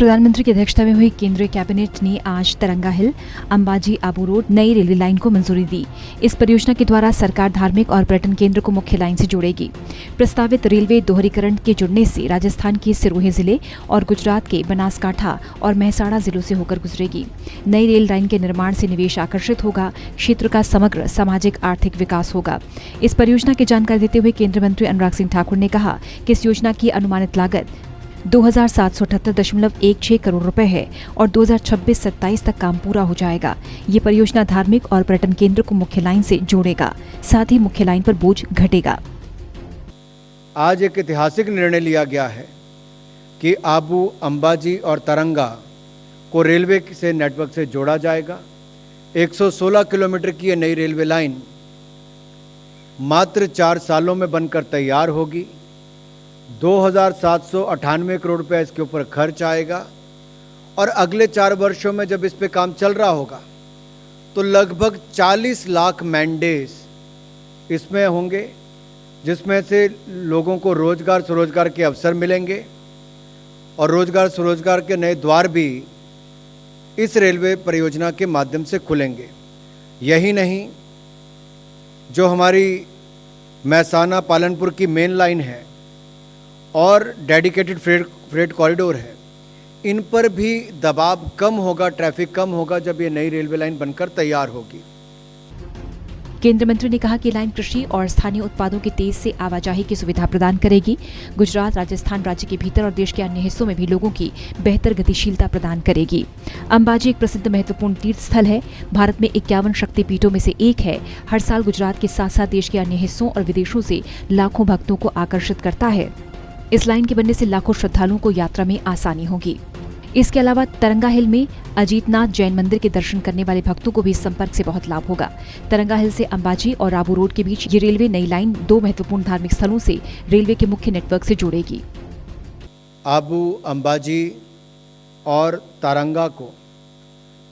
प्रधानमंत्री की अध्यक्षता में हुई केंद्रीय कैबिनेट ने आज तरंगा हिल अंबाजी आबू रोड नई रेलवे लाइन को मंजूरी दी। इस परियोजना के द्वारा सरकार धार्मिक और पर्यटन केंद्र को मुख्य लाइन से जोड़ेगी। प्रस्तावित रेलवे दोहरीकरण के जुड़ने से राजस्थान के सिरोही जिले और गुजरात के बनासकांठा और मेहसाणा जिलों से होकर गुजरेगी। नई रेल लाइन के निर्माण से निवेश आकर्षित होगा, क्षेत्र का समग्र सामाजिक आर्थिक विकास होगा। इस परियोजना की जानकारी देते हुए केंद्रीय मंत्री अनुराग सिंह ठाकुर ने कहा कि इस योजना की अनुमानित लागत 2778.16 करोड़ रुपए है और 2026-27 तक काम पूरा हो जाएगा। ये परियोजना धार्मिक और पर्यटन केंद्र को मुख्य लाइन से जोड़ेगा, साथ ही मुख्य लाइन पर बोझ घटेगा। आज एक ऐतिहासिक निर्णय लिया गया है कि आबू, अंबाजी और तरंगा को रेलवे से नेटवर्क से जोड़ा जाएगा। 116 किलोमीटर की ये नई रेलवे लाइन मात्र 4 सालों में बनकर तैयार होगी। 2798 करोड़ रुपए इसके ऊपर खर्च आएगा और अगले 4 वर्षों में जब इस पे काम चल रहा होगा तो लगभग 40 लाख मैंडेज इसमें होंगे, जिसमें से लोगों को रोजगार स्वरोजगार के अवसर मिलेंगे और रोजगार स्वरोजगार के नए द्वार भी इस रेलवे परियोजना के माध्यम से खुलेंगे। यही नहीं, जो हमारी मेहसाना पालनपुर की मेन लाइन है और डेडिकेटेड फ्रेट कॉरिडोर है, इन पर भी दबाव कम होगा, ट्रैफिक कम होगा जब ये नई रेलवे लाइन बनकर तैयार होगी। केंद्रीय मंत्री ने कहा कि लाइन कृषि और स्थानीय उत्पादों की तेज से आवाजाही की सुविधा प्रदान करेगी। गुजरात, राजस्थान राज्य के भीतर और देश के अन्य हिस्सों में भी लोगों की बेहतर गतिशीलता प्रदान करेगी। अंबाजी एक प्रसिद्ध महत्वपूर्ण तीर्थ स्थल है, भारत में 51 शक्तिपीठों में से एक है। हर साल गुजरात के साथ साथ देश के अन्य हिस्सों और विदेशों से लाखों भक्तों को आकर्षित करता है। इस लाइन के बनने से लाखों श्रद्धालुओं को यात्रा में आसानी होगी। इसके अलावा तरंगा हिल में अजीतनाथ जैन मंदिर के दर्शन करने वाले भक्तों को भी इस संपर्क से बहुत लाभ होगा। तरंगा हिल से अंबाजी और आबू रोड के बीच ये रेलवे नई लाइन 2 महत्वपूर्ण धार्मिक स्थलों से रेलवे के मुख्य नेटवर्क से जोड़ेगी। आबू, अंबाजी और तरंगा को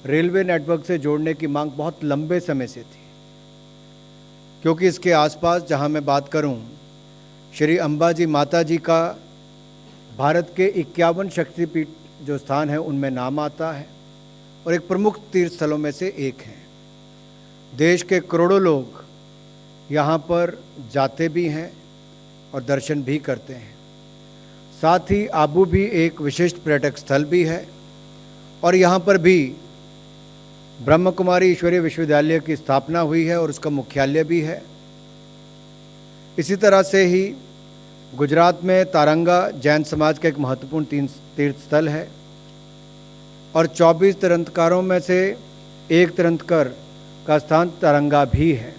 रेलवे नेटवर्क से जोड़ने की मांग बहुत लंबे समय से थी, क्योंकि इसके आसपास जहां मैं बात करूं, श्री अंबाजी माता जी का भारत के 51 शक्तिपीठ जो स्थान है उनमें नाम आता है और एक प्रमुख तीर्थ स्थलों में से एक है। देश के करोड़ों लोग यहाँ पर जाते भी हैं और दर्शन भी करते हैं। साथ ही आबू भी एक विशिष्ट पर्यटक स्थल भी है और यहाँ पर भी ब्रह्म कुमारी ईश्वरीय विश्वविद्यालय की स्थापना हुई है और उसका मुख्यालय भी है। इसी तरह से ही गुजरात में तारंगा जैन समाज का एक महत्वपूर्ण तीर्थ स्थल है और 24 तीर्थंकरों में से एक तीर्थंकर का स्थान तरंगा भी है।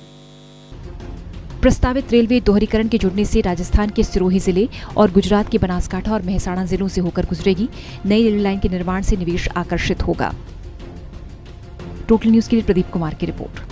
प्रस्तावित रेलवे दोहरीकरण के जुड़ने से राजस्थान के सिरोही जिले और गुजरात के बनासकांठा और मेहसाणा जिलों से होकर गुजरेगी। नई रेलवे लाइन के निर्माण से निवेश आकर्षित होगा। टोटल न्यूज के लिए प्रदीप कुमार की रिपोर्ट।